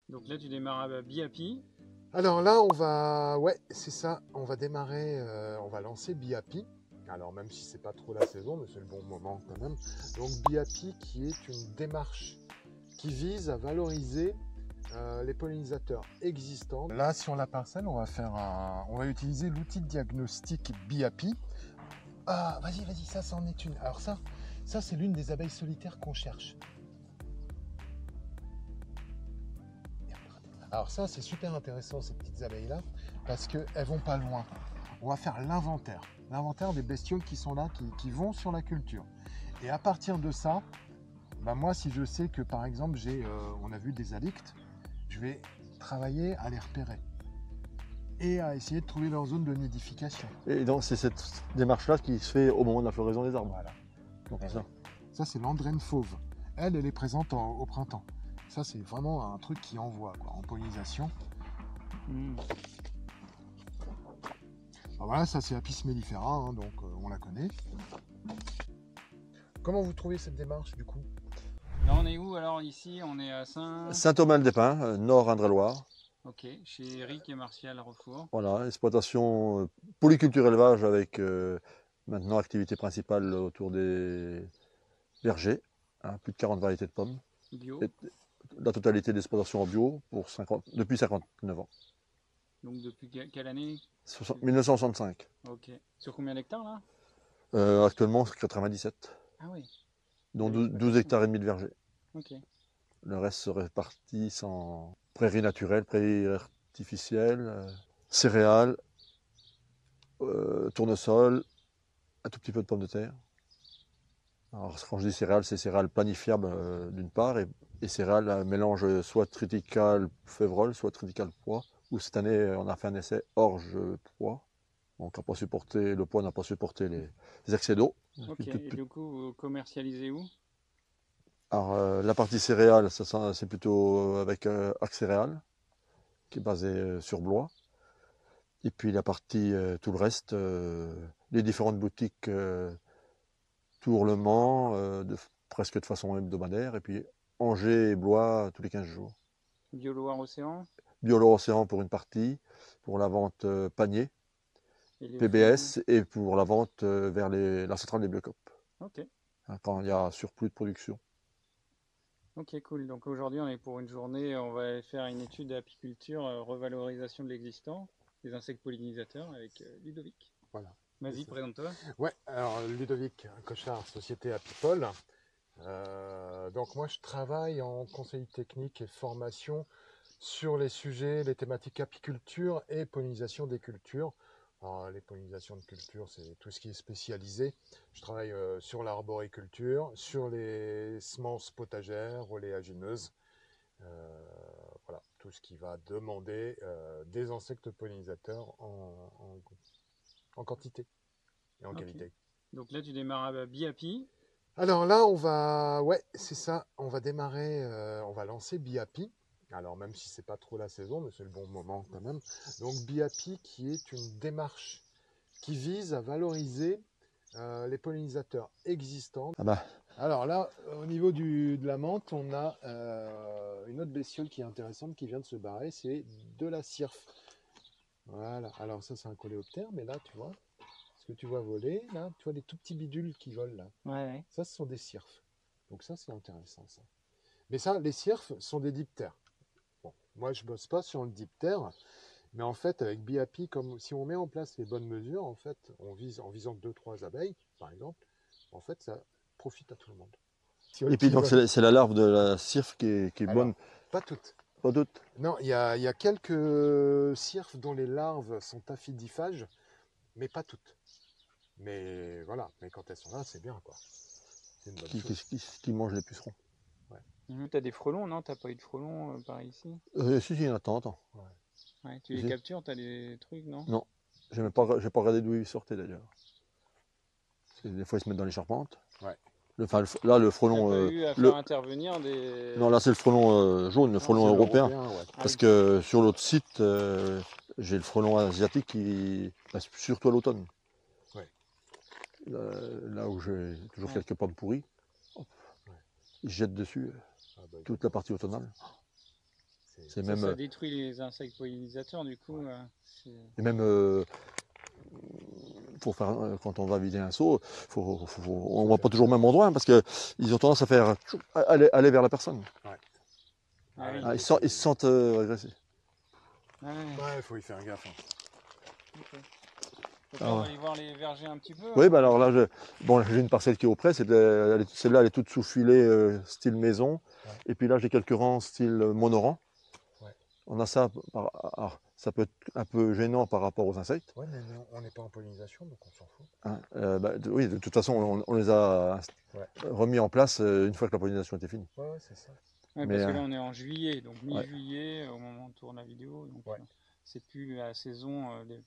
Donc là, tu démarres à Biapi. Alors là, on va, ouais, c'est ça, on va démarrer, on va lancer Biapi. Alors même si c'est pas trop la saison, mais c'est le bon moment quand même. Donc Biapi qui est une démarche qui vise à valoriser les pollinisateurs existants. Là, sur la parcelle, on va utiliser l'outil de diagnostic Biapi. Ah, vas-y, ça, c'en est une. Alors ça c'est l'une des abeilles solitaires qu'on cherche. Alors ça, c'est super intéressant, ces petites abeilles-là, parce qu'elles vont pas loin. On va faire l'inventaire des bestioles qui sont là, qui vont sur la culture. Et à partir de ça, bah moi, si je sais que, par exemple, on a vu des alictes, je vais travailler à les repérer et à essayer de trouver leur zone de nidification. Et donc c'est cette démarche-là qui se fait au moment de la floraison des arbres. Voilà. Donc Et ça. ça, c'est l'andrène fauve. Elle est présente au printemps. Ça, c'est vraiment un truc qui envoie, quoi, en pollinisation. Alors voilà, ça c'est Apis mellifera, hein, donc on la connaît. Comment vous trouvez cette démarche du coup? Là, on est où alors ici? On est à Saint... Saint-Thomas-le-des-Pins, nord Indre-et-Loire. Ok, chez Eric et Martial Refour. Voilà, exploitation polyculture élevage avec maintenant activité principale autour des vergers, hein, plus de 40 variétés de pommes. Bio. Et la totalité d'exploitation en bio depuis 59 ans. Donc depuis quelle année? 1965. Ok. Sur combien d'hectares là? Actuellement, c'est 97, Ah oui. dont Belle 12 exploitation. hectares et demi de vergers. Ok. Le reste se répartit en prairies naturelles, prairies artificielles, céréales, tournesol, un tout petit peu de pommes de terre. Alors, quand je dis céréales, c'est céréales planifiables d'une part, et céréales un mélange soit triticale févrole, soit triticale pois. Ou cette année, on a fait un essai orge pois. Donc, le pois n'a pas supporté les excès d'eau. Ok. Et du coup, vous commercialisez où? Alors, la partie céréales, c'est plutôt avec Arc Céréales, qui est basé sur Blois. Et puis la partie, tout le reste, les différentes boutiques Tour Le Mans, presque de façon hebdomadaire. Et puis Angers et Blois tous les 15 jours. Bio Loire Océan. Biolo Océan pour une partie, pour la vente panier, Et les fruits. PBS, et pour la vente vers la centrale des Biocop, Ok. hein, quand il y a surplus de production. Ok, cool. Donc aujourd'hui, on est pour une journée, on va faire une étude d'apiculture, revalorisation de l'existant, des insectes pollinisateurs avec Ludovic. Voilà. Vas-y, présente-toi. Ouais, alors Ludovic Cochard, société Apipol. Donc moi je travaille en conseil technique et formation sur les thématiques apiculture et pollinisation des cultures. Alors, les pollinisations de culture, c'est tout ce qui est spécialisé. Je travaille sur l'arboriculture, sur les semences potagères, oléagineuses. Euh, voilà, tout ce qui va demander des insectes pollinisateurs en quantité et en Ok. qualité. Donc là, tu démarres à Biapi. Alors là, ouais, c'est ça, on va démarrer, on va lancer Biapi. Alors même si c'est pas trop la saison, mais c'est le bon moment quand même. Donc Biapi qui est une démarche qui vise à valoriser les pollinisateurs existants. Ah bah, Alors là, au niveau de la menthe, on a une autre bestiole qui est intéressante qui vient de se barrer, c'est de la cirfe. Voilà, alors ça c'est un coléoptère, mais là tu vois, ce que tu vois voler, là, tu vois les tout petits bidules qui volent là. Ouais. Ça, ce sont des cirfes. Donc ça, c'est intéressant, ça. Mais ça, les cirfes sont des diptères. Bon, moi, je bosse pas sur le diptère, mais en fait, avec BIAPI, comme si on met en place les bonnes mesures, en fait, en visant 2-3 abeilles, par exemple, en fait, ça profite à tout le monde. et puis donc c'est la larve de la cirfe qui est Alors, bonne. pas toutes. Pas doute. Non, il y a quelques cirfes dont les larves sont aphidiphages, mais pas toutes. Mais voilà, mais quand elles sont là, c'est bien, quoi. C'est une bonne chose. Qui mange les pucerons. Ouais. T'as des frelons, non? T'as pas eu de frelons par ici? Si, il y en a de temps en temps. Ouais. Ouais, tu les captures, t'as des trucs, non? Non, j'ai pas regardé d'où ils sortaient d'ailleurs. Parce que des fois ils se mettent dans les charpentes. Ouais. Là, le T'as frelon. pas eu à faire intervenir des... Non, là c'est le frelon jaune, le Non, frelon c'est européen. l'européen, ouais. Ah Parce oui. que sur l'autre site, j'ai le frelon asiatique qui passe surtout à l'automne. Ouais. Là où j'ai toujours Ouais. quelques pommes pourries, hop, Ouais. ils jettent dessus Ah bah, toute la partie automnale. C'est Ça, même, ça détruit les insectes pollinisateurs, du coup. et même pour faire, quand on va vider un seau, on ne voit pas toujours au même endroit hein, parce qu'ils ont tendance à faire aller vers la personne. Ouais. Ah oui. Ah, ils se sentent agressés. Ah ouais. Ouais, il faut y faire gaffe. Hein. Ok. Donc là, on va aller voir les vergers un petit peu. Oui, Hein. bah alors là, j'ai une parcelle qui est au près. Celle-là, elle est toute sous filet style maison. Ouais. Et puis là, j'ai quelques rangs style monorang. Ouais. On a ça. Alors, ça peut être un peu gênant par rapport aux insectes. Ouais, mais on n'est pas en pollinisation, donc on s'en fout. Hein. Oui, de toute façon, on les a remis en place une fois que la pollinisation était finie. Ouais, c'est ça. Ouais, Mais, parce que là, on est en juillet, donc ouais. mi-juillet, au moment où on tourne la vidéo. Donc, Ouais. c'est plus la saison des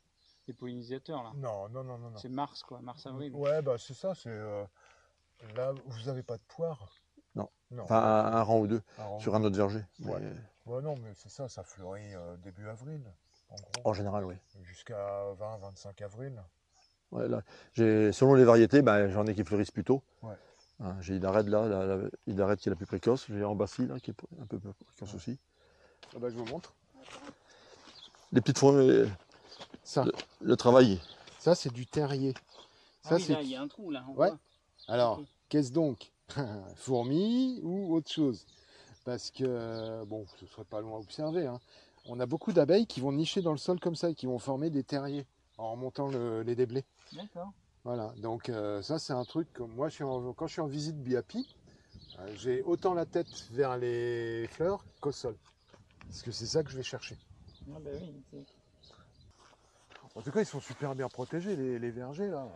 pollinisateurs, là. Non. C'est mars, quoi, mars-avril. Ouais, bah c'est ça. Là, vous n'avez pas de poire. Non. Non. Enfin, un rang ou deux rang sur ou un deux. autre verger. Ouais. Mais Ouais, non, mais c'est ça. Ça fleurit début avril, en gros. en général, oui. Jusqu'à 20-25 avril. Ouais, là, selon les variétés, j'en ai qui fleurissent plus tôt. Ouais. Hein, j'ai Idared là, Idared qui est la plus précoce. J'ai Ambassi là qui est un peu plus précoce aussi. Ah bah, je vous montre. Les petites fourmis, Ça. le travail. Ça, c'est du terrier. Ah oui, là, il y a un trou, là. On Ouais. voit. Alors, Ok. qu'est-ce donc? Fourmis ou autre chose? Parce que, bon, ce serait pas loin à observer. Hein. On a beaucoup d'abeilles qui vont nicher dans le sol comme ça et qui vont former des terriers en remontant les déblais. D'accord. Voilà, donc ça c'est un truc que moi quand je suis en visite BIAPI, j'ai autant la tête vers les fleurs qu'au sol. Parce que c'est ça que je vais chercher. Ah bah oui. En tout cas, ils sont super bien protégés, les vergers là.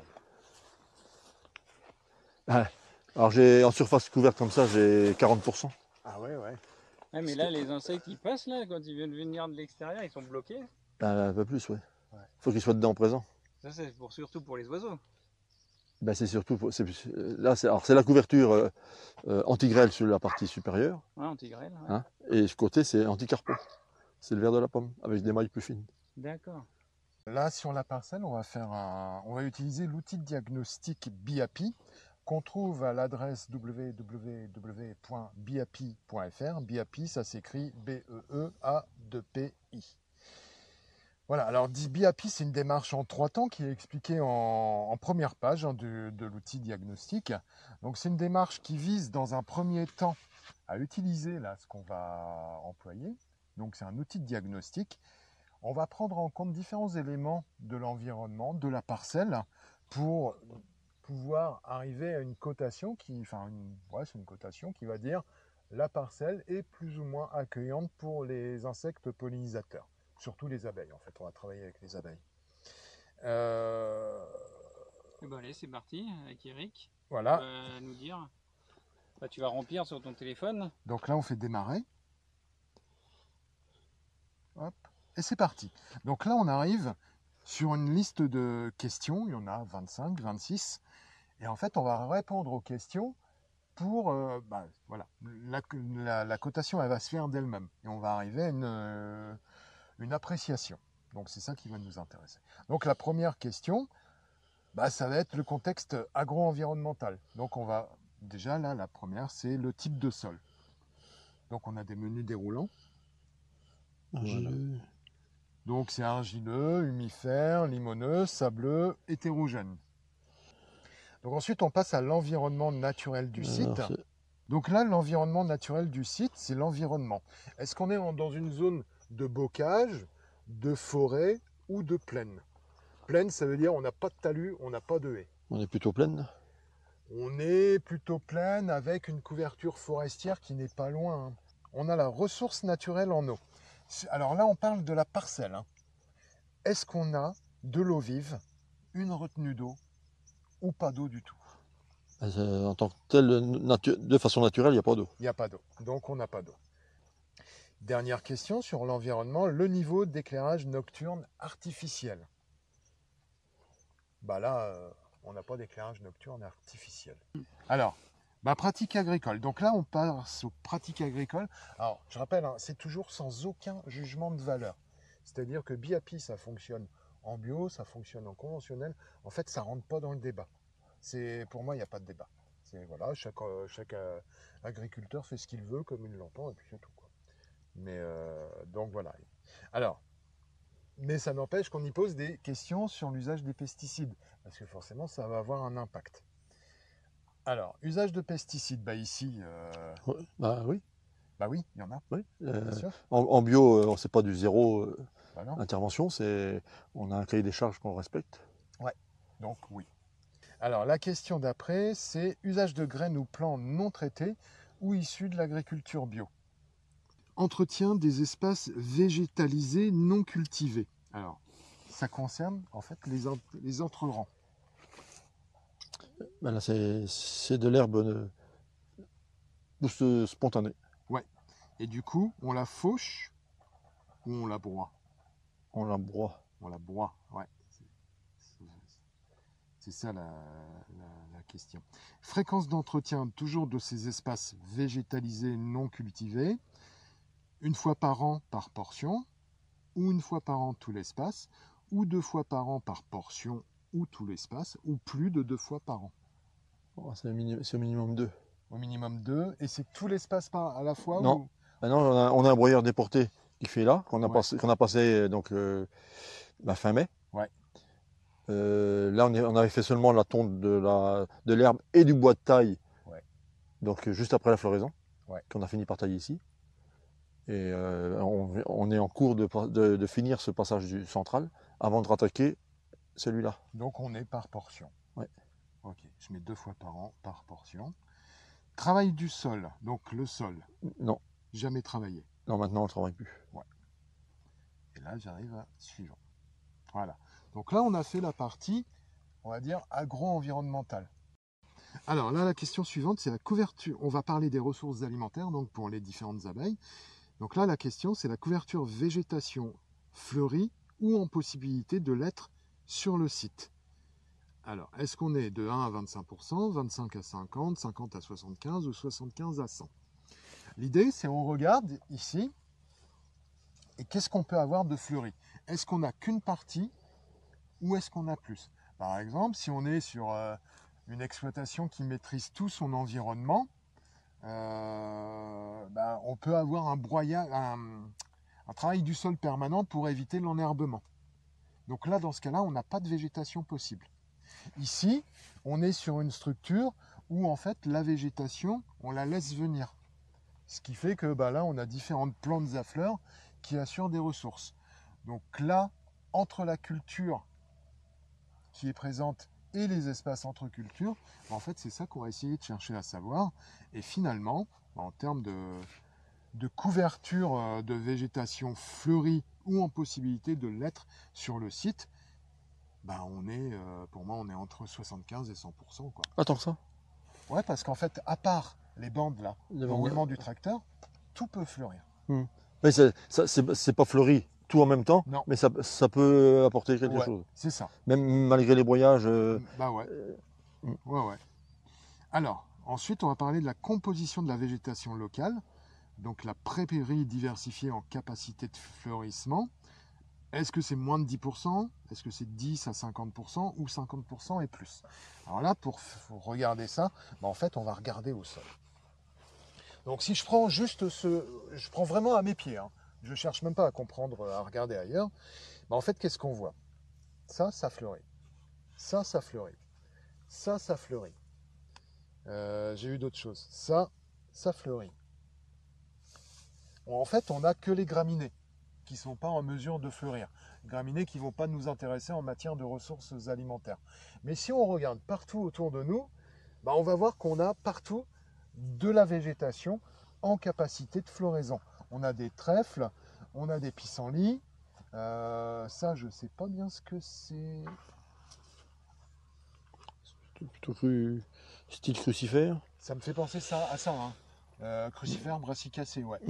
Ah, alors en surface couverte comme ça, j'ai 40%. Ah ouais. Ouais, mais là, les insectes, ils passent, là, quand ils viennent venir de l'extérieur, ils sont bloqués. Un peu plus, oui. Ouais. Faut qu'ils soient dedans présents. Ça, c'est surtout pour les oiseaux. C'est surtout, là, c'est la couverture anti-grêle sur la partie supérieure. Ouais, anti-grêle. Ouais. Hein, et ce côté, c'est anti-carpeau. C'est le verre de la pomme, avec des mailles plus fines. D'accord. Là, sur la parcelle, on va utiliser l'outil de diagnostic BIAPI qu'on trouve à l'adresse www.biapi.fr. BIAPI, ça s'écrit B-E-E-A-2-P-I. Voilà, alors BIAPI, c'est une démarche en 3 temps qui est expliquée en première page de l'outil diagnostic. Donc, c'est une démarche qui vise, dans un premier temps, à utiliser là ce qu'on va employer. Donc, c'est un outil de diagnostic. On va prendre en compte différents éléments de l'environnement, de la parcelle, pour pouvoir arriver à une cotation c'est une cotation qui va dire la parcelle est plus ou moins accueillante pour les insectes pollinisateurs, surtout les abeilles en fait. On va travailler avec les abeilles. Et bah, allez, c'est parti avec Eric. Voilà. Tu vas nous dire. Bah, tu vas remplir sur ton téléphone. Donc là, on fait démarrer. Hop. Et c'est parti. Donc là, on arrive sur une liste de questions. Il y en a 25, 26. Et en fait, on va répondre aux questions pour... voilà. La cotation, elle va se faire d'elle-même. Et on va arriver à une appréciation. Donc c'est ça qui va nous intéresser. Donc la première question, ça va être le contexte agro-environnemental. Donc on va... Déjà là, la première, c'est le type de sol. Donc on a des menus déroulants. Voilà. Donc c'est argileux, humifère, limoneux, sableux, hétérogène. Donc ensuite on passe à l'environnement naturel du site. Donc là l'environnement naturel du site, c'est l'environnement. Est-ce qu'on est dans une zone de bocage, de forêt ou de plaine? Plaine, ça veut dire on n'a pas de talus, on n'a pas de haies. On est plutôt pleine. On est plutôt plaine avec une couverture forestière qui n'est pas loin. On a la ressource naturelle en eau. Alors là, on parle de la parcelle. Est-ce qu'on a de l'eau vive, une retenue d'eau ou pas d'eau du tout? En tant que tel, de façon naturelle, il n'y a pas d'eau. Il n'y a pas d'eau, donc on n'a pas d'eau. Dernière question sur l'environnement, le niveau d'éclairage nocturne artificiel. Là, on n'a pas d'éclairage nocturne artificiel. Alors, pratique agricole. Donc là, on passe aux pratiques agricoles. Alors, je rappelle, c'est toujours sans aucun jugement de valeur. C'est-à-dire que BIAPI, ça fonctionne en bio, ça fonctionne en conventionnel. En fait, ça ne rentre pas dans le débat. Pour moi, il n'y a pas de débat. Voilà, chaque agriculteur fait ce qu'il veut, comme il l'entend, et puis c'est tout, quoi. Mais donc voilà. Alors, mais ça n'empêche qu'on y pose des questions sur l'usage des pesticides, parce que forcément, ça va avoir un impact. Alors, usage de pesticides, bah ici, Ouais, bah oui, bah oui, il y en a, oui. bien sûr. En bio, c'est pas du zéro Bah non. intervention, on a un cahier des charges qu'on respecte. Ouais, donc oui. Alors, la question d'après, c'est usage de graines ou plants non traités ou issus de l'agriculture bio. Entretien des espaces végétalisés non cultivés. Alors, ça concerne en fait les entrerangs. Ben là, c'est de l'herbe spontanée. Ouais. Et du coup, on la fauche ou on la broie? On la broie. On la broie, ouais. C'est ça la question. Fréquence d'entretien toujours de ces espaces végétalisés non cultivés. Une fois par an par portion, ou une fois par an tout l'espace, ou 2 fois par an par portion ou tout l'espace, ou plus de 2 fois par an. Oh, c'est au minimum 2. Au minimum 2, et c'est tout l'espace à la fois Non, ou... maintenant on a un broyeur déporté qui fait là, qu'on a Ouais. passé donc fin mai. Ouais. Là, on avait fait seulement la tonte de l'herbe et du bois de taille, Ouais. donc juste après la floraison, Ouais. qu'on a fini par tailler ici. Et on est en cours de finir ce passage du central avant de rattaquer celui-là. Donc on est par portion. Ouais. Ok, je mets 2 fois par an par portion. Travail du sol, donc le sol, Non, jamais travaillé. non, maintenant on ne travaille plus. Ouais. Et là j'arrive à suivant. Voilà. Donc là on a fait la partie, on va dire, agro-environnementale. Alors là la question suivante c'est la couverture. On va parler des ressources alimentaires donc pour les différentes abeilles. Donc là la question c'est la couverture végétation fleurie ou en possibilité de l'être sur le site. Alors, est-ce qu'on est de 1 à 25%, 25 à 50, 50 à 75 ou 75 à 100? L'idée, c'est on regarde ici, et qu'est-ce qu'on peut avoir de fleuri? Est-ce qu'on n'a qu'une partie ou est-ce qu'on a plus? Par exemple, si on est sur une exploitation qui maîtrise tout son environnement, on peut avoir un travail du sol permanent pour éviter l'enherbement. Donc là, dans ce cas-là, on n'a pas de végétation possible. Ici, on est sur une structure où en fait la végétation, on la laisse venir. Ce qui fait que là, on a différentes plantes à fleurs qui assurent des ressources. Donc là, entre la culture qui est présente et les espaces entre cultures, en fait, c'est ça qu'on va essayer de chercher à savoir. Et finalement, en termes de couverture de végétation fleurie ou en possibilité de l'être sur le site, pour moi, on est entre 75 et 100%, quoi. Pas tant que ça. Ouais, parce qu'en fait, à part les bandes là, le roulement du tracteur, tout peut fleurir. Mais c'est pas fleuri tout en même temps, Non. mais ça peut apporter quelque Ouais, chose. c'est ça. Même malgré les broyages. Bah ouais. Ouais. Alors, ensuite, on va parler de la composition de la végétation locale. Donc la prairie diversifiée en capacité de fleurissement. Est-ce que c'est moins de 10%? Est-ce que c'est 10 à 50% ou 50% et plus? Alors là, pour regarder ça, en fait, on va regarder au sol. Donc si je prends juste je prends vraiment à mes pieds, hein. Je ne cherche même pas à comprendre, à regarder ailleurs. En fait, qu'est-ce qu'on voit? Ça fleurit. Ça fleurit. Ça fleurit. J'ai eu d'autres choses. Ça fleurit. En fait, on n'a que les graminées qui ne sont pas en mesure de fleurir. Graminées qui ne vont pas nous intéresser en matière de ressources alimentaires. Mais si on regarde partout autour de nous, on va voir qu'on a partout de la végétation en capacité de floraison. On a des trèfles, on a des pissenlits. Ça, je ne sais pas bien ce que c'est. Plutôt style crucifère. Ça me fait penser à ça. Hein. Crucifère, brassicacée, ouais.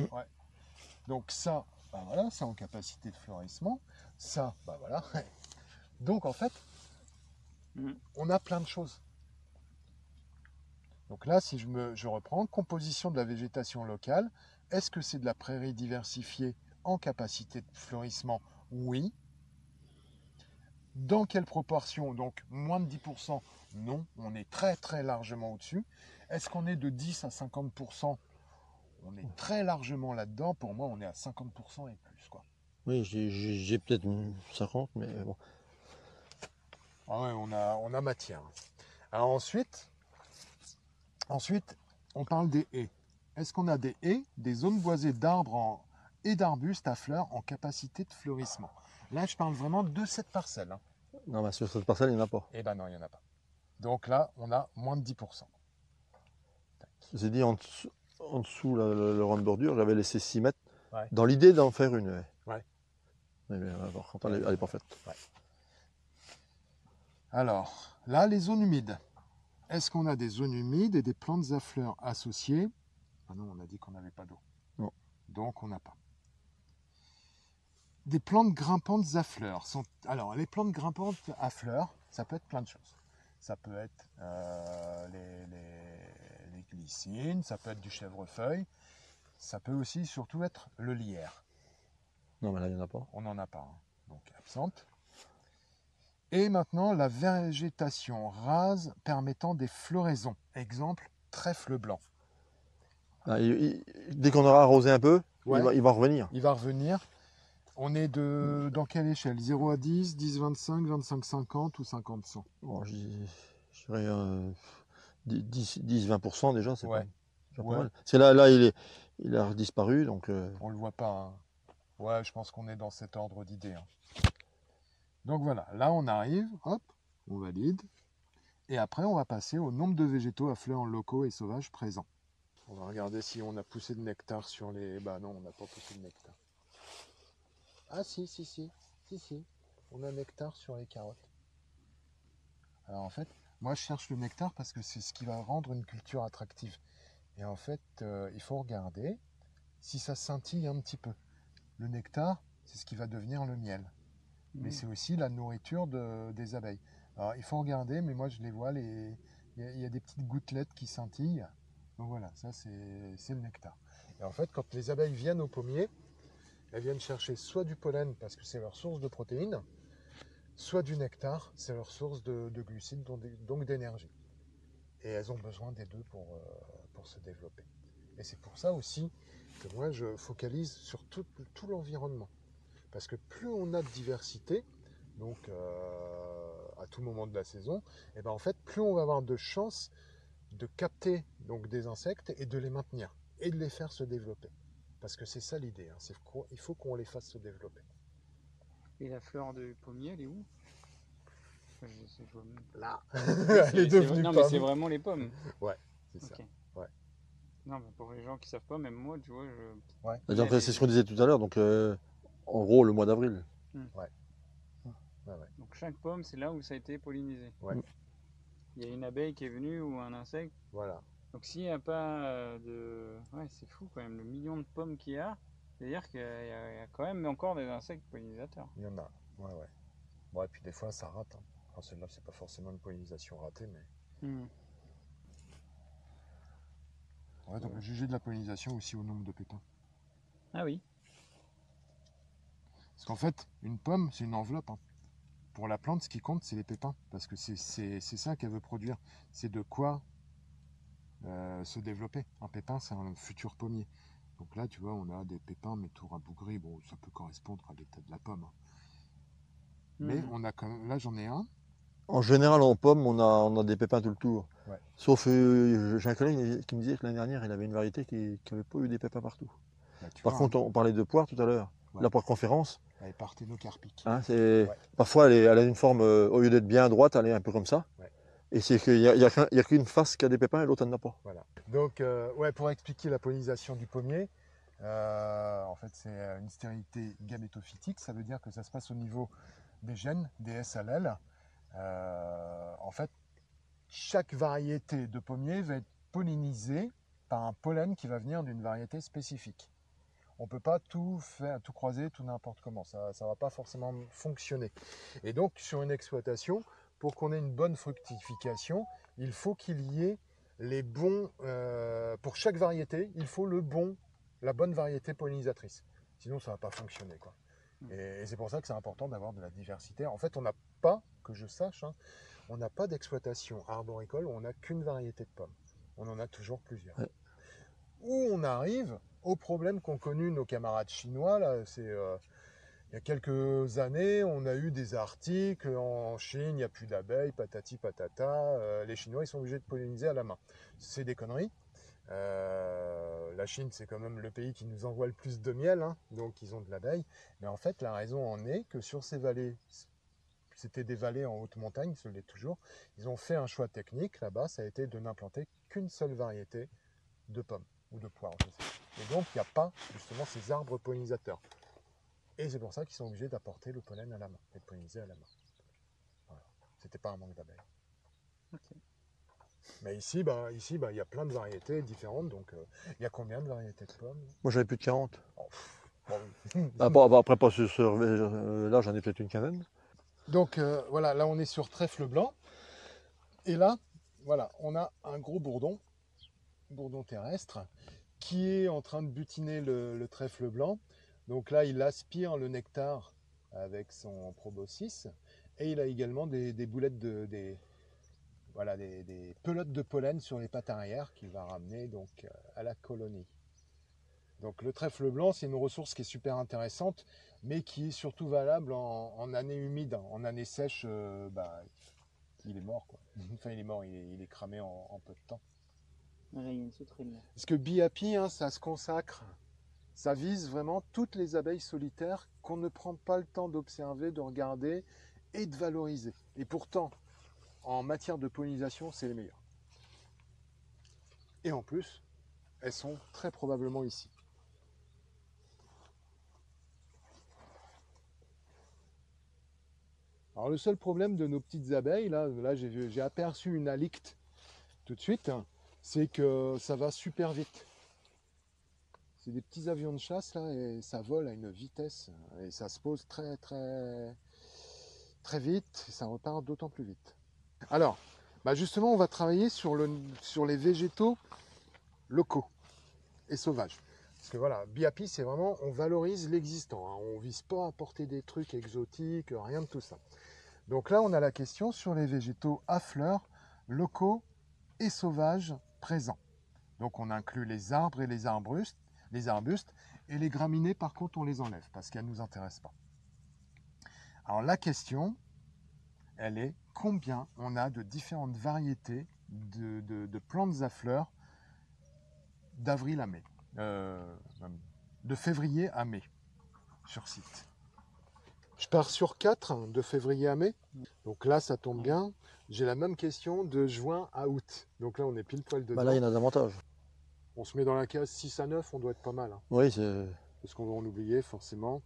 Donc ça, voilà, c'est en capacité de fleurissement. Ça, voilà. Donc en fait, on a plein de choses. Donc là, si je reprends, composition de la végétation locale, est-ce que c'est de la prairie diversifiée en capacité de fleurissement? Oui. Dans quelle proportion? Donc moins de 10%? Non, on est très très largement au-dessus. Est-ce qu'on est de 10 à 50%? On est très largement là-dedans. Pour moi, on est à 50% et plus, quoi. Oui, j'ai peut-être 50, mais bon. Ah ouais, on a matière. Alors ensuite, on parle des haies. Est-ce qu'on a des haies, des zones boisées d'arbres et d'arbustes à fleurs en capacité de fleurissement? Là, je parle vraiment de cette parcelle, hein. Non, mais sur cette parcelle, il n'y en a pas. Eh ben non, il n'y en a pas. Donc là, on a moins de 10%. J'ai dit en dessous le rang de bordure, j'avais laissé 6 mètres Ouais. dans l'idée d'en faire une haie. Ouais. Mais par contre, elle n'est pas faite. Ouais. Alors, là, les zones humides. Est-ce qu'on a des zones humides et des plantes à fleurs associées? Ah non, on a dit qu'on n'avait pas d'eau. Non. Donc, on n'a pas. Des plantes grimpantes à fleurs. Alors, les plantes grimpantes à fleurs, ça peut être plein de choses. Ça peut être les glycines, ça peut être du chèvrefeuille, ça peut aussi surtout être le lierre. Non, mais là, il n'y en a pas. On n'en a pas, hein. Donc absente. Et maintenant, la végétation rase permettant des floraisons. Exemple, trèfle blanc. Ah, dès qu'on aura arrosé un peu, Ouais. il va revenir. Il va revenir. On est dans quelle échelle? 0 à 10, 10, 25, 25, 50 ou 50, 100? Bon, je dirais 10-20% déjà, c'est Ouais. pas Ouais. mal. C'est là, il a disparu, donc On le voit pas, hein. Ouais, je pense qu'on est dans cet ordre d'idée, hein. Donc voilà, là on arrive, hop, on valide. Et après, on va passer au nombre de végétaux à fleurs locaux et sauvages présents. On va regarder si on a poussé de nectar sur les... Bah non, on n'a pas poussé de nectar. Ah si. On a nectar sur les carottes. Alors en fait, moi je cherche le nectar parce que c'est ce qui va rendre une culture attractive. Et en fait, il faut regarder si ça scintille un petit peu. Le nectar, c'est ce qui va devenir le miel. Mais c'est aussi la nourriture des abeilles. Alors il faut regarder, mais moi je les vois, il y a des petites gouttelettes qui scintillent. Donc voilà, ça c'est le nectar. Et en fait, quand les abeilles viennent au pommier, elles viennent chercher soit du pollen parce que c'est leur source de protéines, soit du nectar, c'est leur source de glucides, donc d'énergie. Et elles ont besoin des deux pour se développer. Et c'est pour ça aussi que moi je focalise sur tout l'environnement. Parce que plus on a de diversité, donc à tout moment de la saison, et ben en fait, plus on va avoir de chances de capter donc des insectes et de les maintenir et de les faire se développer. Parce que c'est ça l'idée, hein, il faut qu'on les fasse se développer. Et la fleur de pommier, elle est où? Je vois même Là, pas. elle est devenue Non, pomme. mais c'est vraiment les pommes. Ouais, c'est ça. Ok. Ouais. Non, mais pour les gens qui savent pas, même moi, tu vois, Ouais. donc, c'est ce qu'on disait tout à l'heure. Donc, en gros, le mois d'avril. Ouais. Donc chaque pomme, c'est là où ça a été pollinisé. Ouais. Il y a une abeille qui est venue ou un insecte. Voilà. Donc s'il n'y a pas de... Ouais, c'est fou quand même, le million de pommes qu'il y a. C'est-à-dire qu'il y a quand même encore des insectes pollinisateurs. Il y en a. Ouais. Bon, et puis des fois, ça rate, hein. Enfin, celle-là, c'est pas forcément une pollinisation ratée, mais... Ouais, donc juger de la pollinisation aussi au nombre de pépins. Ah oui. Parce qu'en fait, une pomme, c'est une enveloppe, hein. Pour la plante, ce qui compte, c'est les pépins. Parce que c'est ça qu'elle veut produire. C'est de quoi se développer. Un pépin, c'est un futur pommier. Donc là, tu vois, on a des pépins, mais tout rabougris. Bon, ça peut correspondre à l'état de la pomme, hein. Mais on a quand même... Là, j'en ai un. En général, en pomme, on a des pépins tout le tour. Ouais. Sauf, j'ai un collègue qui me disait que l'année dernière, il avait une variété qui n'avait pas eu des pépins partout. Bah, Par contre, on parlait de poire tout à l'heure. Ouais. La poire conférence. Elle est parthénocarpique. Hein, Ouais. Parfois, elle a une forme, au lieu d'être bien droite, elle est un peu comme ça. Ouais. Et c'est qu'il n'y a qu'une face qui a des pépins et l'autre, elle n'en a pas. Voilà. Donc, ouais, pour expliquer la pollinisation du pommier, en fait, c'est une stérilité gamétophytique. Ça veut dire que ça se passe au niveau des gènes, des S allèles. En fait, chaque variété de pommier va être pollinisée par un pollen qui va venir d'une variété spécifique. On ne peut pas tout faire, tout croiser, tout n'importe comment. Ça ne va pas forcément fonctionner. Et donc, sur une exploitation, pour qu'on ait une bonne fructification, il faut qu'il y ait les bons... pour chaque variété, il faut la bonne variété pollinisatrice. Sinon, ça ne va pas fonctionner, quoi. Et c'est pour ça que c'est important d'avoir de la diversité. En fait, on n'a pas, que je sache, hein, on n'a pas d'exploitation arboricole où on n'a qu'une variété de pommes. On en a toujours plusieurs. Ouais. où on arrive au problème qu'ont connu nos camarades chinois. Là, il y a quelques années, on a eu des articles en Chine, il n'y a plus d'abeilles, patati patata. Les Chinois, ils sont obligés de polliniser à la main. C'est des conneries. La Chine, c'est quand même le pays qui nous envoie le plus de miel, hein, donc ils ont de l'abeille. Mais en fait, la raison en est que sur ces vallées, c'était des vallées en haute montagne, ce l'est toujours, ils ont fait un choix technique là-bas, ça a été de n'implanter qu'une seule variété de pommes ou de poires. Et donc, il n'y a pas justement ces arbres pollinisateurs. Et c'est pour ça qu'ils sont obligés d'apporter le pollen à la main et de polliniser à la main. Voilà. C'était pas un manque d'abeilles. Ok. Mais ici, il y a plein de variétés différentes. Donc, il y a combien de variétés de pommes? Moi, j'avais plus de 40. Oh, bon, oui. Après, pas là, j'en ai peut-être une quinzaine. Donc, voilà, là, on est sur trèfle blanc. Et là, voilà, on a un gros bourdon terrestre, qui est en train de butiner le trèfle blanc. Donc là, il aspire le nectar avec son proboscis. Et il a également des boulettes des pelotes de pollen sur les pattes arrière qu'il va ramener donc à la colonie. Donc le trèfle blanc, c'est une ressource qui est super intéressante, mais qui est surtout valable en année humide. En année sèche, il est mort, quoi. Enfin, il est mort, il est cramé en peu de temps. Voilà, il y a une sauterelle là. Parce que Bee Happy, hein, ça se consacre, ça vise vraiment toutes les abeilles solitaires qu'on ne prend pas le temps d'observer, de regarder et de valoriser. Et pourtant, en matière de pollinisation, c'est les meilleures. Et en plus, elles sont très probablement ici. Alors le seul problème de nos petites abeilles, là j'ai aperçu une halicte tout de suite, hein, c'est que ça va super vite. C'est des petits avions de chasse là et ça vole à une vitesse et ça se pose très vite et ça repart d'autant plus vite. Alors, justement, on va travailler sur les végétaux locaux et sauvages. Parce que voilà, Bee Happy, c'est vraiment, on valorise l'existant. Hein. On ne vise pas à apporter des trucs exotiques, rien de tout ça. Donc là, on a la question sur les végétaux à fleurs, locaux et sauvages présents. Donc on inclut les arbres et les arbustes, et les graminées, par contre, on les enlève parce qu'elles ne nous intéressent pas. Alors la question, elle est combien on a de différentes variétés de plantes à fleurs d'avril à mai, de février à mai sur site. Je pars sur 4 de février à mai, donc là ça tombe bien. J'ai la même question de juin à août, donc là on est pile poil dedans. Là, il y en a davantage. On se met dans la case 6 à 9, on doit être pas mal. Hein. Oui, c'est. Parce qu'on va en oublier forcément.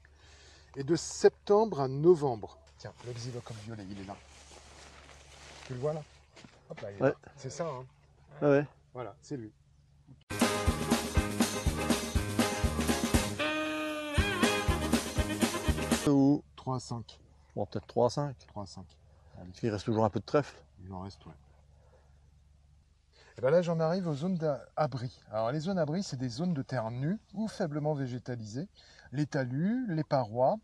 Et de septembre à novembre. Tiens, le xylocum violet, il est là. Tu le vois là? Hop là, il est là. C'est ça, hein? Ouais. Voilà, c'est lui. Ou 3 à 5. bon, peut-être 3 à 5. 3 à 5. Parce qu'il reste toujours un peu de trèfle. Il en reste, ouais. Et bien là, j'en arrive aux zones d'abri. Alors, les zones d'abri, c'est des zones de terre nue ou faiblement végétalisées. Les talus, les parois,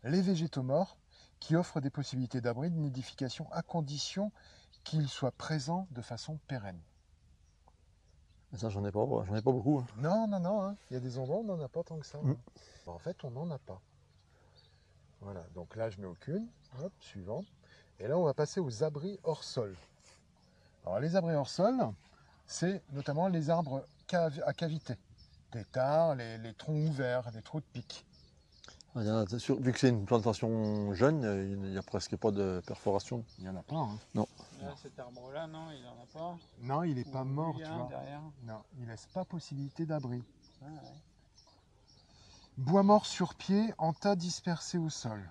les végétaux morts, qui offrent des possibilités d'abri, de nidification, à condition qu'ils soient présents de façon pérenne. Mais ça, j'en ai pas beaucoup. Hein. Non, hein. Il y a des endroits où on n'en a pas tant que ça. Hein. En fait, on n'en a pas. Voilà, donc là, je mets aucune. Hop, suivant. Et là, on va passer aux abris hors sol. Alors, les abris hors sol, c'est notamment les arbres à cavité. Têtards, les troncs ouverts, les trous de pique. Vu que c'est une plantation jeune, il n'y a presque pas de perforation. Il n'y en a pas. Hein. Non. Là, cet arbre-là, non, il n'en a pas. Non, il n'est pas mort, tu vois. Derrière. Non, il ne laisse pas possibilité d'abri. Ah, ouais. Bois mort sur pied, en tas dispersés au sol.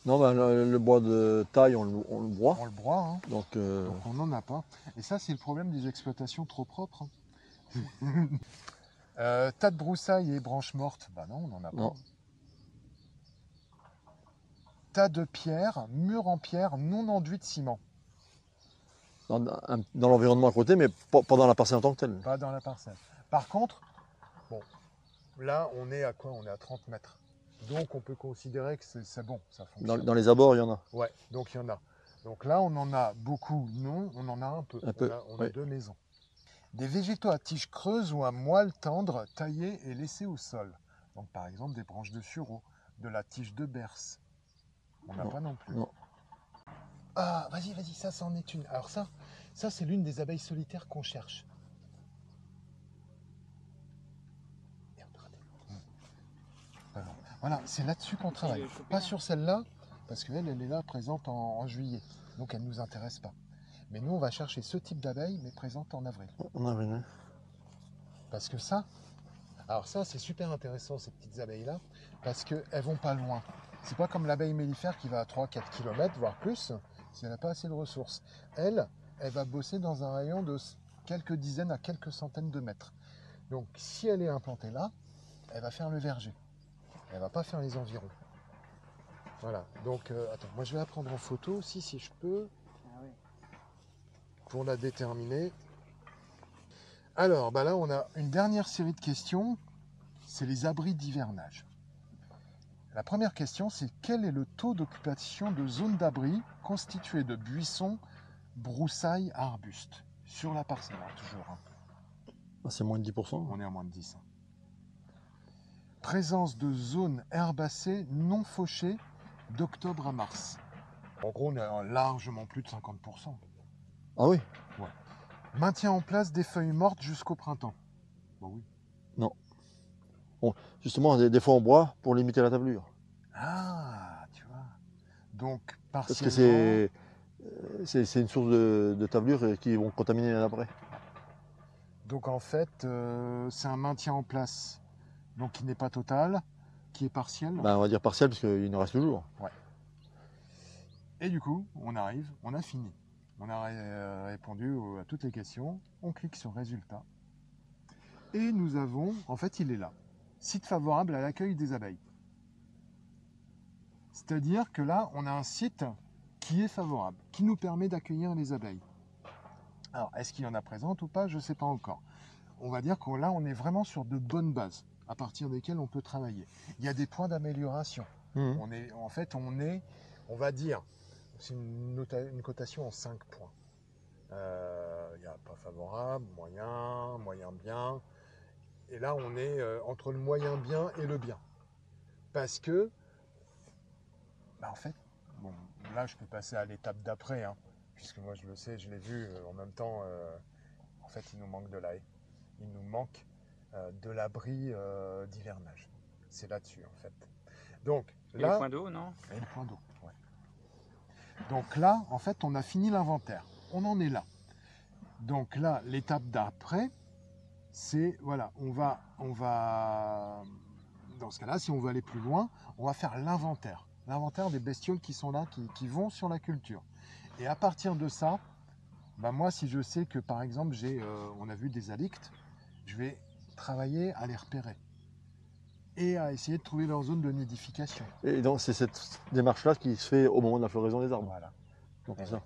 Non, le bois de taille, on le broie. On le broie, hein. Donc on n'en a pas. Et ça, c'est le problème des exploitations trop propres. Hein. Tas de broussailles et branches mortes, bah non, on n'en a pas. Non. Tas de pierres, murs en pierre non enduits de ciment. Dans l'environnement à côté, mais pas dans la parcelle en tant que telle. Pas dans la parcelle. Par contre, bon, là, on est à quoi? On est à 30 mètres. Donc, on peut considérer que c'est bon, ça fonctionne. Dans les abords, il y en a. Ouais, donc il y en a. Donc là, on en a beaucoup, non, on en a un peu. Un peu, On a 2 maisons. Des végétaux à tiges creuses ou à moelle tendre taillés et laissés au sol. Donc par exemple des branches de sureau, de la tige de berce. On n'a Non. pas non plus. Non. Ah, vas-y, ça en est une. Alors ça c'est l'une des abeilles solitaires qu'on cherche. Merde, raté. Voilà, c'est là-dessus qu'on travaille. Pas sur celle-là, parce qu'elle est là présente en juillet. Donc elle ne nous intéresse pas. Mais nous, on va chercher ce type d'abeille, mais présente en avril. En avril, hein. Parce que ça, alors ça, c'est super intéressant, ces petites abeilles-là, parce qu'elles vont pas loin. C'est pas comme l'abeille mellifère qui va à 3-4 km, voire plus, si elle n'a pas assez de ressources. Elle va bosser dans un rayon de quelques dizaines à quelques centaines de mètres. Donc, si elle est implantée là, elle va faire le verger. Elle va pas faire les environs. Voilà, donc, attends, moi je vais la prendre en photo aussi, si je peux, pour la déterminer. Alors, là, on a une dernière série de questions, c'est les abris d'hivernage. La première question, c'est quel est le taux d'occupation de zones d'abri constituées de buissons, broussailles, arbustes sur la parcelle, toujours. Ah, c'est moins de 10%. On est à moins de 10. Présence de zones herbacées non fauchées d'octobre à mars. En gros, on est à largement plus de 50%. Ah oui? Ouais. Maintien en place des feuilles mortes jusqu'au printemps. Bon, oui. Non. Bon, justement, des fois on boit pour limiter la tablure. Ah, tu vois. Donc, Parce que partiellement... c'est une source de tablure qui vont contaminer l'après. Donc en fait, c'est un maintien en place, donc qui n'est pas total, qui est partiel. Ben, on va dire partiel parce qu'il nous reste le jour. Ouais. Et du coup, on arrive, on a fini. On a répondu à toutes les questions. On clique sur résultat. Et nous avons, en fait, il est là. Site favorable à l'accueil des abeilles. C'est-à-dire que là, on a un site qui est favorable, qui nous permet d'accueillir les abeilles. Alors, est-ce qu'il y en a présente ou pas? Je ne sais pas encore. On va dire que là, on est vraiment sur de bonnes bases à partir desquelles on peut travailler. Il y a des points d'amélioration. On va dire, c'est une cotation en 5 points. Il y a pas favorable, moyen bien. Et là, on est entre le moyen bien et le bien. Parce que, en fait, bon, là, je peux passer à l'étape d'après, puisque moi, je le sais, je l'ai vu en même temps. En fait, il nous manque de la haie. Il nous manque de l'abri d'hivernage. C'est là-dessus, en fait. Donc, et là, le point d'eau, non? Et le point d'eau, ouais. Donc là, en fait, on a fini l'inventaire. On en est là. Donc là, l'étape d'après, c'est, voilà, on va, dans ce cas-là, si on veut aller plus loin, on va faire l'inventaire. L'inventaire des bestioles qui sont là, qui vont sur la culture. Et à partir de ça, moi, si je sais que, par exemple, on a vu des halictes, je vais travailler à les repérer et à essayer de trouver leur zone de nidification. Et donc c'est cette démarche-là qui se fait au moment de la floraison des arbres. Voilà. Donc, c'est ça.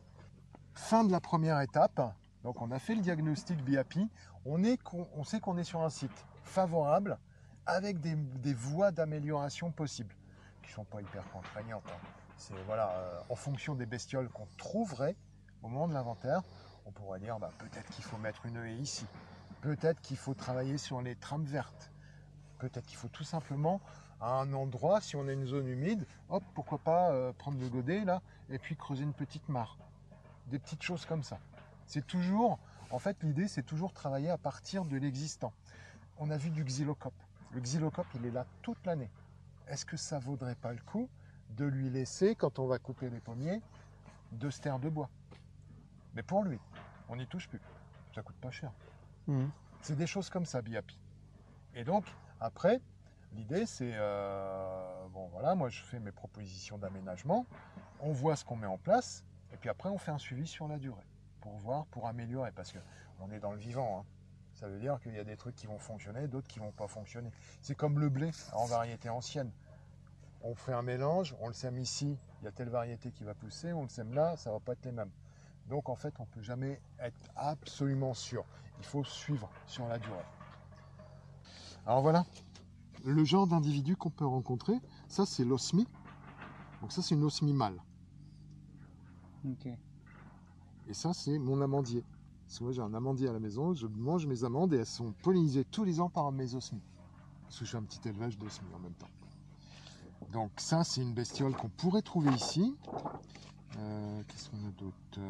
Fin de la première étape. Donc on a fait le diagnostic BIAPI. On sait qu'on est sur un site favorable avec des voies d'amélioration possibles qui ne sont pas hyper contraignantes. C'est en fonction des bestioles qu'on trouverait au moment de l'inventaire, on pourrait dire peut-être qu'il faut mettre une haie ici, peut-être qu'il faut travailler sur les trames vertes, peut-être qu'il faut tout simplement à un endroit, si on a une zone humide, pourquoi pas prendre le godet là et puis creuser une petite mare. Des petites choses comme ça. C'est toujours, en fait, l'idée, c'est toujours travailler à partir de l'existant. On a vu du xylocope. Le xylocope, il est là toute l'année. Est-ce que ça vaudrait pas le coup de lui laisser, quand on va couper les pommiers, 2 stères de bois? Mais pour lui, on n'y touche plus. Ça coûte pas cher. C'est des choses comme ça, BIAPI. Et donc, après, l'idée, c'est, moi, je fais mes propositions d'aménagement. On voit ce qu'on met en place. Et puis après, on fait un suivi sur la durée pour voir, pour améliorer, parce qu'on est dans le vivant. Ça veut dire qu'il y a des trucs qui vont fonctionner, d'autres qui ne vont pas fonctionner. C'est comme le blé en variété ancienne. On fait un mélange, on le sème ici, il y a telle variété qui va pousser, on le sème là, ça ne va pas être les mêmes. Donc en fait, on ne peut jamais être absolument sûr. Il faut suivre sur la durée. Alors voilà, le genre d'individu qu'on peut rencontrer, ça c'est l'osmie. Donc ça c'est une osmie mâle. Ok. Et ça, c'est mon amandier. Parce que moi j'ai un amandier à la maison, je mange mes amandes et elles sont pollinisées tous les ans par mes osmies. Parce que je fais un petit élevage d'osmies en même temps. Donc ça c'est une bestiole qu'on pourrait trouver ici. Qu'est-ce qu'on a d'autre?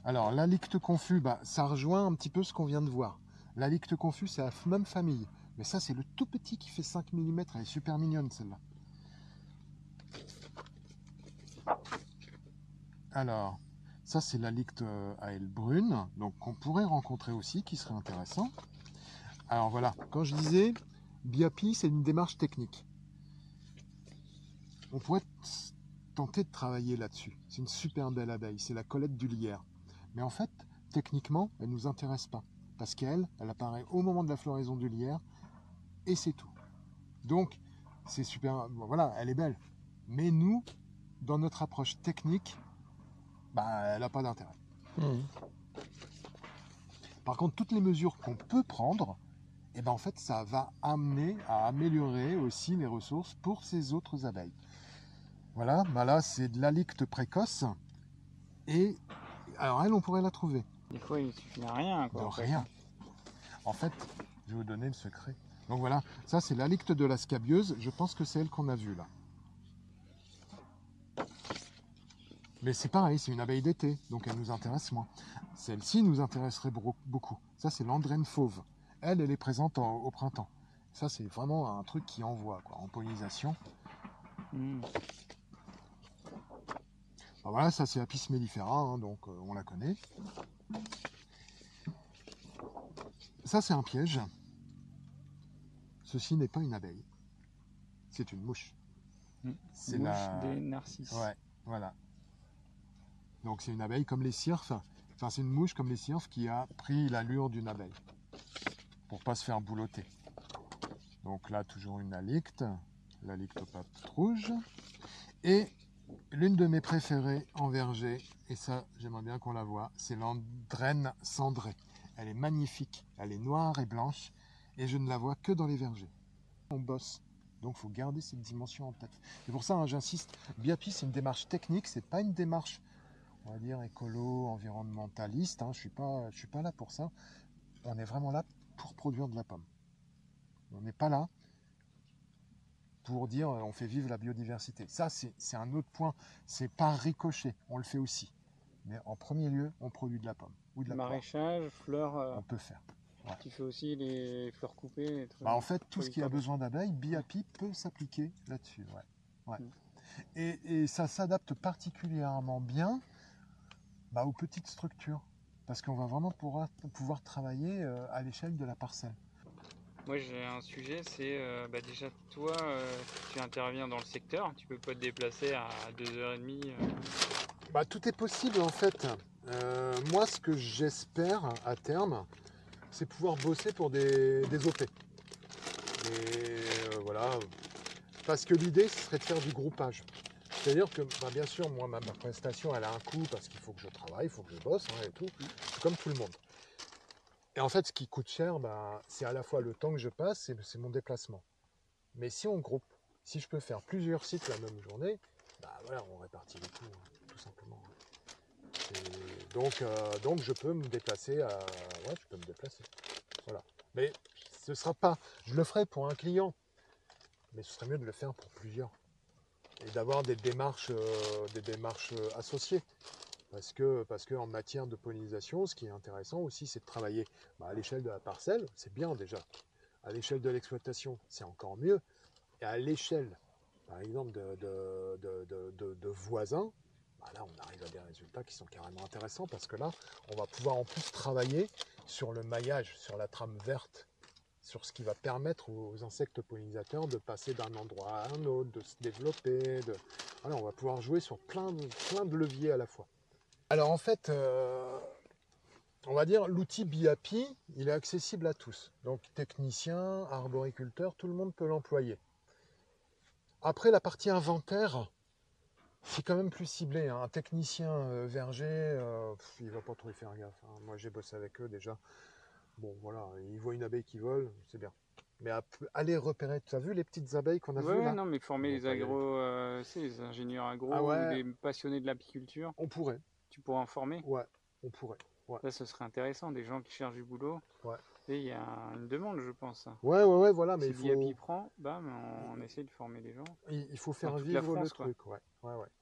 Alors l'alicte confus, ça rejoint un petit peu ce qu'on vient de voir. L'alicte confus c'est la même famille. Mais ça c'est le tout petit qui fait 5 mm, elle est super mignonne celle-là. Alors, ça c'est l'alicte à aile brune, donc qu'on pourrait rencontrer aussi, qui serait intéressant. Alors voilà, quand je disais BIAPI, c'est une démarche technique. On pourrait tenter de travailler là-dessus. C'est une super belle abeille, c'est la Colette du lierre. Mais en fait, techniquement, elle ne nous intéresse pas. Parce qu'elle, elle apparaît au moment de la floraison du lierre, et c'est tout. Donc, c'est super, voilà, elle est belle. Mais nous, dans notre approche technique, elle n'a pas d'intérêt. Par contre, toutes les mesures qu'on peut prendre, en fait, ça va amener à améliorer aussi les ressources pour ces autres abeilles. Voilà, là, c'est de l'alicte précoce. Et alors, elle, on pourrait la trouver. Des fois, il suffit de rien. De rien. En fait, je vais vous donner le secret. Donc voilà, ça, c'est l'alicte de la scabieuse. Je pense que c'est elle qu'on a vue, là. Mais c'est pareil, c'est une abeille d'été, donc elle nous intéresse moins. Celle-ci nous intéresserait beaucoup. Ça, c'est l'andrène fauve. Elle est présente au printemps. Ça, c'est vraiment un truc qui envoie, quoi, en pollinisation. Voilà, ça, c'est Apis mellifera, hein, donc on la connaît. Ça, c'est un piège. Ceci n'est pas une abeille. C'est une mouche. C'est mouche des narcisses. Ouais, voilà. Donc c'est une abeille comme les cirfes. Enfin, c'est une mouche comme les cirfes qui a pris l'allure d'une abeille pour pas se faire boulotter. Donc là, toujours une alicte, l'alicte aux pattes rouges. Et l'une de mes préférées en verger, et ça, j'aimerais bien qu'on la voie, c'est l'andrène cendrée. Elle est magnifique, elle est noire et blanche, et je ne la vois que dans les vergers. On bosse, donc il faut garder cette dimension en tête. C'est pour ça, hein, j'insiste, BIAPI, c'est une démarche technique, c'est pas une démarche, on va dire, écolo, environnementaliste, hein, je suis pas là pour ça. On est vraiment là pour produire de la pomme. On n'est pas là pour dire on fait vivre la biodiversité. Ça, c'est un autre point. C'est par ricochet, on le fait aussi. Mais en premier lieu, on produit de la pomme ou de la maraîchage, fleurs. On peut faire. Ouais. Tu fais aussi les fleurs coupées, les trucs. En fait, tout ce qui a besoin d'abeilles, BIAPI peut s'appliquer là-dessus. Ouais. Et ça s'adapte particulièrement bien aux petites structures. Parce qu'on va vraiment pouvoir travailler à l'échelle de la parcelle. Moi j'ai un sujet, c'est déjà toi tu interviens dans le secteur, tu peux pas te déplacer à 2h30. Tout est possible en fait. Moi ce que j'espère à terme, c'est pouvoir bosser pour des OP. Et voilà. Parce que l'idée ce serait de faire du groupage. C'est-à-dire que bien sûr moi ma prestation elle a un coût parce qu'il faut que je travaille, il faut que je bosse et tout. C'est comme tout le monde. Et en fait, ce qui coûte cher, c'est à la fois le temps que je passe, c'est mon déplacement. Mais si on groupe, si je peux faire plusieurs sites la même journée, voilà, on répartit les coûts, hein, tout simplement. Donc je peux me déplacer ouais, je peux me déplacer. Voilà. Mais ce sera pas. Je le ferai pour un client. Mais ce serait mieux de le faire pour plusieurs. Et d'avoir des démarches associées. Parce que en matière de pollinisation, ce qui est intéressant aussi, c'est de travailler à l'échelle de la parcelle, c'est bien déjà. À l'échelle de l'exploitation, c'est encore mieux. Et à l'échelle, par exemple, de voisins, là, on arrive à des résultats qui sont carrément intéressants parce que là, on va pouvoir en plus travailler sur le maillage, sur la trame verte, sur ce qui va permettre aux insectes pollinisateurs de passer d'un endroit à un autre, de se développer. Voilà, on va pouvoir jouer sur plein de leviers à la fois. Alors en fait, on va dire l'outil BIAPI, il est accessible à tous. Donc technicien, arboriculteur, tout le monde peut l'employer. Après la partie inventaire, c'est quand même plus ciblé. Hein. Un technicien verger, il ne va pas trop y faire gaffe. Hein. Moi j'ai bossé avec eux déjà. Bon voilà, il voit une abeille qui vole, c'est bien. Mais aller repérer, tu as vu les petites abeilles qu'on a vues là? Non, mais former les les ingénieurs agro ou des passionnés de l'apiculture. On pourrait. Tu pourrais en former? Ouais, on pourrait. Ouais. Là, ce serait intéressant, des gens qui cherchent du boulot. Ouais. Et il y a une demande, je pense. Ouais, voilà, mais Si il faut, l'IAPI prend, bam, on essaie de former des gens. il faut Dans faire toute la vivre le France, quoi. truc, ouais.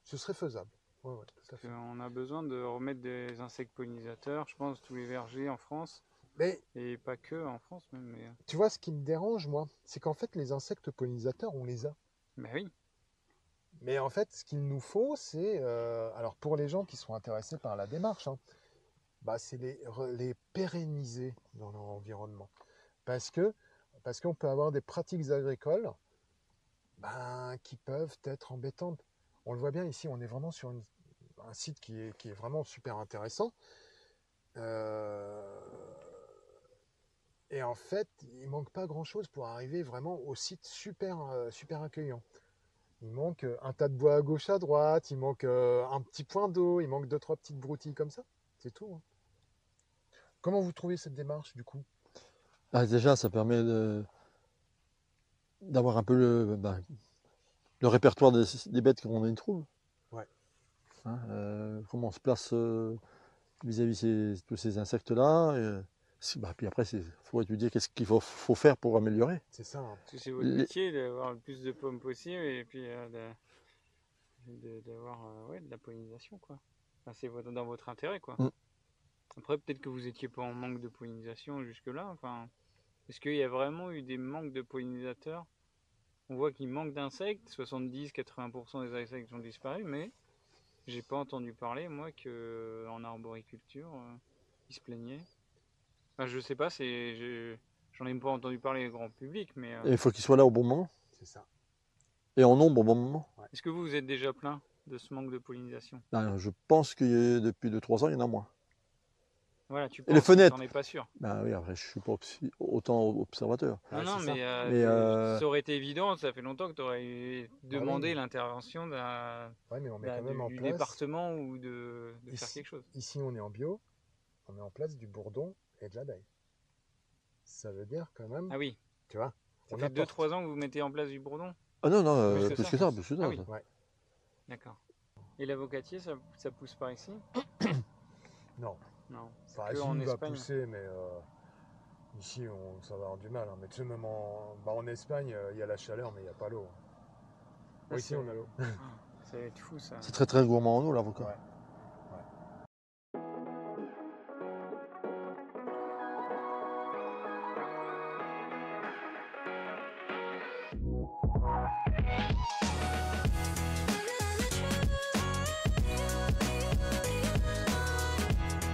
Ce serait faisable. Ouais, tout à fait. On a besoin de remettre des insectes pollinisateurs, je pense, tous les vergers en France. Mais Et pas que en France, même. Mais... tu vois, ce qui me dérange, moi, c'est qu'en fait, les insectes pollinisateurs, on les a. Bah oui. Mais en fait, ce qu'il nous faut, c'est, alors pour les gens qui sont intéressés par la démarche, hein, bah, c'est les pérenniser dans leur environnement. Parce qu'on peut avoir des pratiques agricoles ben, qui peuvent être embêtantes. On le voit bien ici, on est vraiment sur un site qui est vraiment super intéressant. Et en fait, il manque pas grand-chose pour arriver vraiment au site super accueillant. Il manque un tas de bois à gauche, à droite, il manque un petit point d'eau, il manque 2-3 petites broutilles comme ça. C'est tout. Hein. Comment vous trouvez cette démarche du coup? Ah, déjà, ça permet d'avoir un peu le répertoire des bêtes qu'on y trouve. Ouais. Hein, comment on se place vis-à-vis tous ces insectes-là. Puis après, il faut étudier qu'est-ce qu'il faut faire pour améliorer. C'est ça. Hein. Parce que c'est votre métier d'avoir le plus de pommes possible et puis d'avoir de la pollinisation, quoi. Enfin, c'est dans votre intérêt, quoi. Mm. Après, peut-être que vous n'étiez pas en manque de pollinisation jusque-là. Enfin, est-ce qu'il y a vraiment eu des manques de pollinisateurs? On voit qu'il manque d'insectes, 70-80% des insectes ont disparu, mais j'ai pas entendu parler, moi, qu'en arboriculture, ils se plaignaient. Enfin, je sais pas, j'en ai pas entendu parler au grand public, mais Et il faut qu'ils soient là au bon moment. C'est ça. Et en nombre au bon moment. Ouais. est-ce que vous êtes déjà plaint de ce manque de pollinisation? Ben, je pense que depuis 2-3 ans, il y en a moins. Voilà, tu Et les penses, mais fenêtres. t'en es pas sûr. Ben oui, après, je suis pas autant observateur. Non, Ouais, non, c'est ça. mais ça aurait été évident, ça fait longtemps que tu aurais demandé oui. l'intervention Ouais, mais on met quand même en du place. département ou de faire quelque chose. Ici, on est en bio, on met en place du bourdon et de l'abeille. Ça veut dire quand même, Ah oui, tu vois, ça on fait apporte. 2-3 ans que vous mettez en place du bourdon? Ah non, non, Plus que plus ça. que ça, plus que ça. Ah oui. Ouais. D'accord. Et l'avocatier, ça pousse par ici? Non. Non, c'est Enfin, que ici, en il va Espagne. pousser, mais ici, ça va avoir du mal. Hein. Mais tu sais, même en Espagne, il y a la chaleur, mais il n'y a pas l'eau. Là, Ici, on a l'eau. Ça va être fou, ça. C'est très très gourmand en eau, l'avocat. Ouais.